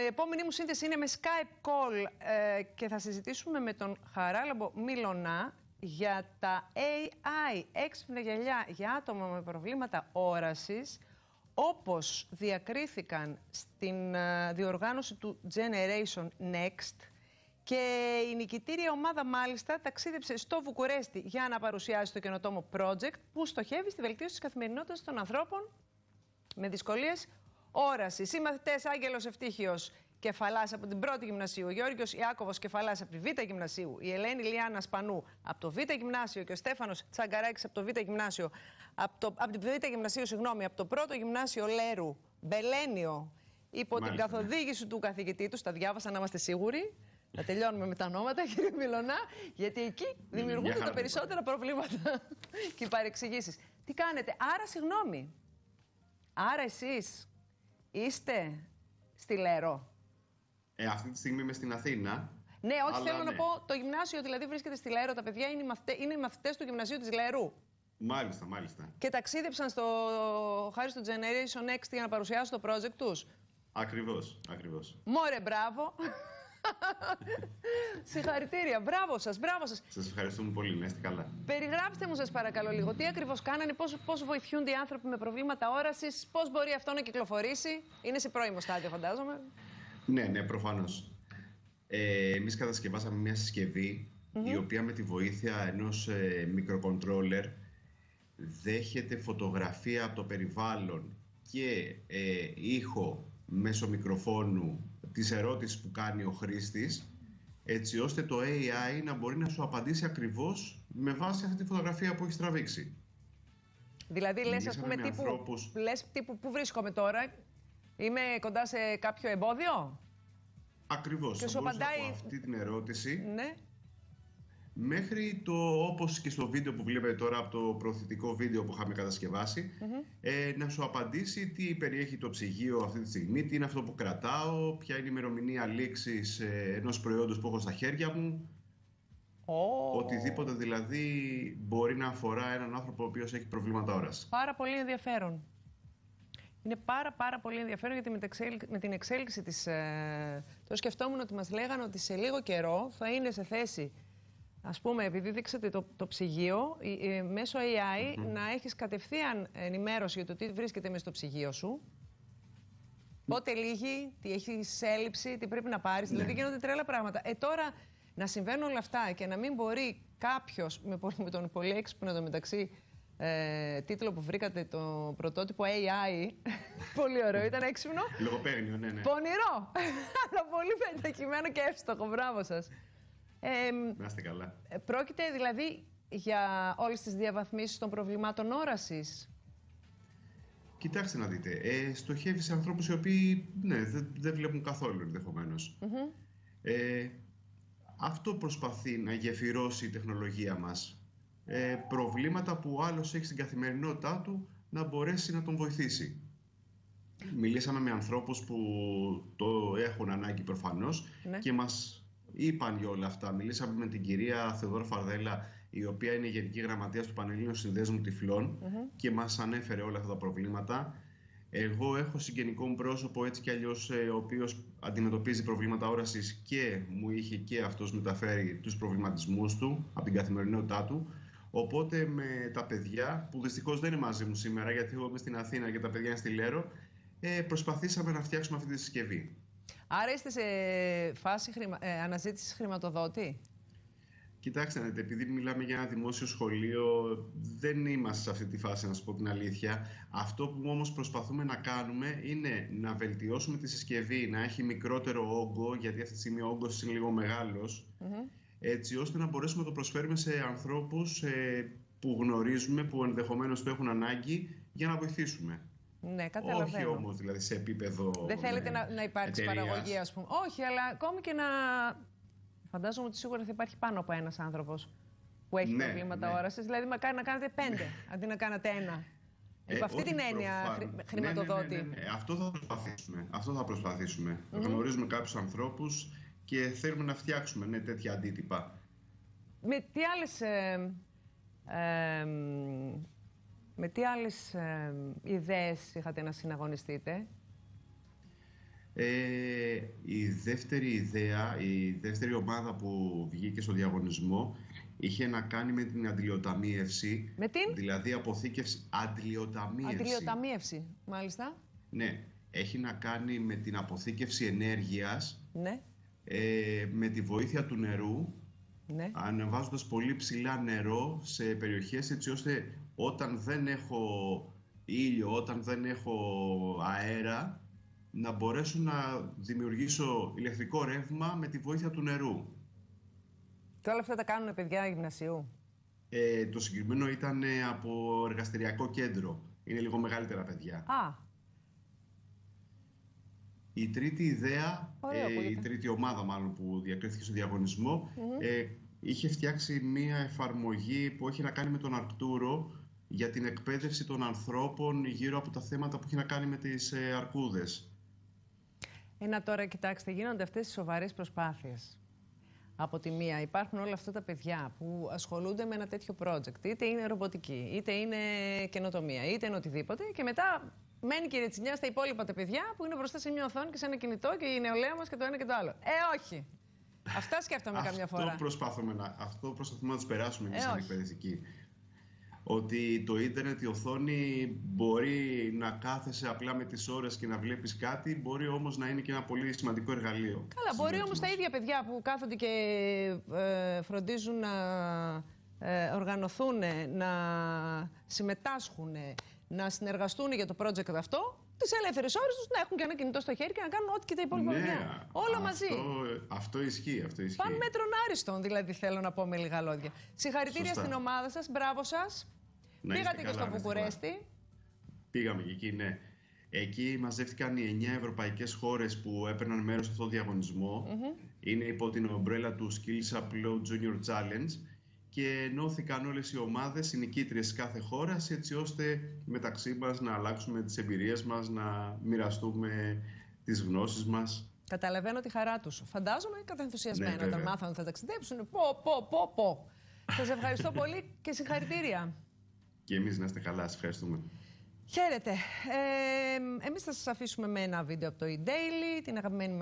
Η επόμενη μου σύνδεση είναι με Skype call και θα συζητήσουμε με τον Χαράλαμπο Μιλωνά για τα AI, έξυπνα γυαλιά για άτομα με προβλήματα όρασης, όπως διακρίθηκαν στην διοργάνωση του Generation Next. Και η νικητήρια ομάδα μάλιστα ταξίδεψε στο Βουκουρέστι για να παρουσιάσει το καινοτόμο project που στοχεύει στη βελτίωση της καθημερινότητας των ανθρώπων με δυσκολίες όρασης. Οι μαθητές Άγγελος Ευτύχιος Κεφαλάς από την πρώτη Γυμνασίου, Γιώργος Ιάκωβος Κεφαλάς από τη Β' Γυμνασίου, η Ελένη Λιάννα Σπανού από το Β' Γυμνάσιο και ο Στέφανος Τσαγκαράκης από το Β' Γυμνάσιο, από την Β' Γυμνασίου, από το πρώτο Γυμνάσιο Λέρου, Μπελένιο, υπό την καθοδήγηση του καθηγητή του. Τα διάβασα να είμαστε σίγουροι. Να τελειώνουμε με τα ονόματα, κύριε Μιλωνά, γιατί εκεί δημιουργούνται τα περισσότερα προβλήματα και οι παρεξηγήσεις. Τι κάνετε? Άρα, συγγνώμη. Άρα εσείς είστε στη Λέρο? Αυτή τη στιγμή είμαι στην Αθήνα. Ναι, όχι, θέλω να πω, το γυμνάσιο δηλαδή βρίσκεται στη Λέρο. Τα παιδιά είναι οι μαθητές του γυμνασίου της Λέρου. Μάλιστα, μάλιστα. Και ταξίδεψαν χάρη στο Generation Next για να παρουσιάσουν το project τους. Ακριβώς, ακριβώς. Μόρε, μπράβο. Συγχαρητήρια, μπράβο σας, μπράβο σας. Σας ευχαριστούμε πολύ, να είστε καλά. Περιγράψτε μου σας παρακαλώ λίγο, τι ακριβώς κάνανε, πώς βοηθούνται οι άνθρωποι με προβλήματα όρασης, πώς μπορεί αυτό να κυκλοφορήσει? Είναι σε πρώιμο στάδιο, φαντάζομαι. Ναι, προφανώς. Εμείς κατασκευάσαμε μια συσκευή η οποία με τη βοήθεια ενός μικροκοντρόλερ δέχεται φωτογραφία από το περιβάλλον και ήχο μέσω μικροφόνου της ερώτησης που κάνει ο χρήστης, έτσι ώστε το AI να μπορεί να σου απαντήσει ακριβώς με βάση αυτή τη φωτογραφία που έχεις τραβήξει. Δηλαδή λες, ας πούμε, τύπου πού βρίσκομαι τώρα, είμαι κοντά σε κάποιο εμπόδιο? Ακριβώς, και σου απαντάει από αυτή την ερώτηση, ναι, μέχρι το, όπως και στο βίντεο που βλέπετε τώρα, από το προωθητικό βίντεο που είχαμε κατασκευάσει, να σου απαντήσει τι περιέχει το ψυγείο αυτή τη στιγμή, τι είναι αυτό που κρατάω, ποια είναι η ημερομηνία λήξης ενός προϊόντος που έχω στα χέρια μου. Οτιδήποτε δηλαδή μπορεί να αφορά έναν άνθρωπο ο οποίος έχει προβλήματα όρασης. Πάρα πολύ ενδιαφέρον. Είναι πάρα πολύ ενδιαφέρον, γιατί με την εξέλιξη της... το σκεφτόμουν ότι μας λέγανε ότι σε λίγο καιρό θα είναι σε θέση, ας πούμε, επειδή δείξατε το ψυγείο, μέσω AI να έχεις κατευθείαν ενημέρωση για το τι βρίσκεται μέσα στο ψυγείο σου, πότε λύγει, τι έχεις έλλειψη, τι πρέπει να πάρεις, δηλαδή γίνονται τρέλα πράγματα. Τώρα να συμβαίνουν όλα αυτά και να μην μπορεί κάποιος με τον πολύ έξυπνο εντωμεταξύ τίτλο που βρήκατε, το πρωτότυπο AI, πολύ ωραίο, ήταν έξυπνο. Λογοπαίγνιο, ναι. Πονηρό, αλλά πολύ πεντακειμένο και εύστοχο, μπράβο σας. Να είστε καλά. Πρόκειται δηλαδή για όλες τις διαβαθμίσεις των προβλημάτων όρασης? Κοιτάξτε να δείτε, στοχεύει σε ανθρώπους οι οποίοι δεν βλέπουν καθόλου ενδεχομένως. Αυτό προσπαθεί να γεφυρώσει η τεχνολογία μας. Προβλήματα που ο άλλος έχει στην καθημερινότητά του να μπορέσει να τον βοηθήσει. Μιλήσαμε με ανθρώπους που το έχουν ανάγκη προφανώς και μας είπαν για όλα αυτά. Μιλήσαμε με την κυρία Θεοδόρα Φαρδέλα, η οποία είναι Γενική Γραμματέας του Πανελλήνιου Συνδέσμου Τυφλών και μας ανέφερε όλα αυτά τα προβλήματα. Εγώ έχω συγγενικό μου πρόσωπο, έτσι κι αλλιώς, ο οποίος αντιμετωπίζει προβλήματα όρασης και μου είχε και αυτός μεταφέρει τους προβληματισμούς του από την καθημερινότητά του. Οπότε με τα παιδιά, που δυστυχώς δεν είναι μαζί μου σήμερα, γιατί εγώ είμαι στην Αθήνα και τα παιδιά είναι στη Λέρο, προσπαθήσαμε να φτιάξουμε αυτή τη συσκευή. Άρα είστε σε φάση αναζήτησης χρηματοδότη? Κοιτάξτε, επειδή μιλάμε για ένα δημόσιο σχολείο, δεν είμαστε σε αυτή τη φάση, να σας πω την αλήθεια. Αυτό που όμως προσπαθούμε να κάνουμε είναι να βελτιώσουμε τη συσκευή, να έχει μικρότερο όγκο, γιατί αυτή τη στιγμή ο όγκος είναι λίγο μεγάλος, έτσι ώστε να μπορέσουμε να το προσφέρουμε σε ανθρώπους που γνωρίζουμε, που ενδεχομένως το έχουν ανάγκη, για να βοηθήσουμε. Ναι, καταλαβαίνω. Όχι όμως δηλαδή σε επίπεδο. Δεν θέλετε να υπάρξει παραγωγή, ας πούμε? Όχι, αλλά ακόμη και να. Φαντάζομαι ότι σίγουρα θα υπάρχει πάνω από ένας άνθρωπος που έχει προβλήματα όρασης. Δηλαδή, μακάρι να κάνετε 5 αντί να κάνετε 1. Υπό αυτή την έννοια χρηματοδότη. Ναι. Αυτό θα προσπαθήσουμε. Γνωρίζουμε κάποιους ανθρώπους και θέλουμε να φτιάξουμε τέτοια αντίτυπα. Με τι άλλες ιδέες είχατε να συναγωνιστείτε? Η δεύτερη ιδέα, η δεύτερη ομάδα που βγήκε στο διαγωνισμό είχε να κάνει με την αντιλιοταμίευση. Με την? Δηλαδή αποθήκευση, αντιλιοταμίευση. Αντιλιοταμίευση, μάλιστα. Ναι, έχει να κάνει με την αποθήκευση ενέργειας, Ναι. με τη βοήθεια του νερού, Ναι. ανεβάζοντας πολύ ψηλά νερό σε περιοχές, έτσι ώστε όταν δεν έχω ήλιο, όταν δεν έχω αέρα, να μπορέσω να δημιουργήσω ηλεκτρικό ρεύμα με τη βοήθεια του νερού. Και όλα αυτά τα κάνουν παιδιά γυμνασίου? Το συγκεκριμένο ήταν από εργαστηριακό κέντρο. Είναι λίγο μεγαλύτερα παιδιά. Α. Η τρίτη ιδέα, Ωραίο, η τρίτη ομάδα μάλλον που διακρίθηκε στο διαγωνισμό, είχε φτιάξει μία εφαρμογή που έχει να κάνει με τον Αρκτούρο για την εκπαίδευση των ανθρώπων γύρω από τα θέματα που έχει να κάνει με τις αρκούδες. Τώρα κοιτάξτε, γίνονται αυτές οι σοβαρές προσπάθειες. Από τη μία υπάρχουν όλα αυτά τα παιδιά που ασχολούνται με ένα τέτοιο project, είτε είναι ρομποτική, είτε είναι καινοτομία, είτε είναι οτιδήποτε, και μετά μένει και η ρετσινιά στα υπόλοιπα τα παιδιά που είναι μπροστά σε μια οθόνη και σε ένα κινητό και η νεολαία μας και το ένα και το άλλο. Όχι! Αυτά σκέφτομαι καμιά φορά. Αυτό προσπαθούμε να τους περάσουμε εμείς σαν εκπαιδευτικοί. Ότι το ίντερνετ, η οθόνη μπορεί να κάθεσαι απλά με τις ώρες και να βλέπεις κάτι, μπορεί όμως να είναι και ένα πολύ σημαντικό εργαλείο. Καλά, μπορεί όμως τα ίδια παιδιά που κάθονται και φροντίζουν να οργανωθούν, να συμμετάσχουν, να συνεργαστούν για το project αυτό, τις ελεύθερες ώρες τους να έχουν και ένα κινητό στο χέρι και να κάνουν ό,τι και τα υπόλοιπα παιδιά. Όλα μαζί. Αυτό ισχύει. Παν μέτρων άριστον, δηλαδή, θέλω να πω με λίγα λόγια. Συγχαρητήρια στην ομάδα σας, μπράβο σας. Πήγατε και στο Βουκουρέστι. Πήγαμε και εκεί, ναι. Εκεί μαζεύτηκαν οι 9 ευρωπαϊκές χώρες που έπαιρναν μέρος σε αυτό το διαγωνισμό. Είναι υπό την ομπρέλα του Skills Upload Junior Challenge και ενώθηκαν όλες οι ομάδες, οι νικήτριες κάθε χώρας, έτσι ώστε μεταξύ μας να αλλάξουμε τις εμπειρίες μας, να μοιραστούμε τις γνώσεις μας. Καταλαβαίνω τη χαρά τους. Φαντάζομαι καθενθουσιασμένα όταν μάθαν ότι θα ταξιδέψουν. Πω. Σας ευχαριστώ πολύ και συγχαρητήρια. Και εμείς να είστε καλά, σας ευχαριστούμε. Χαίρετε. Εμείς θα σας αφήσουμε με ένα βίντεο από το eDaily, την αγαπημένη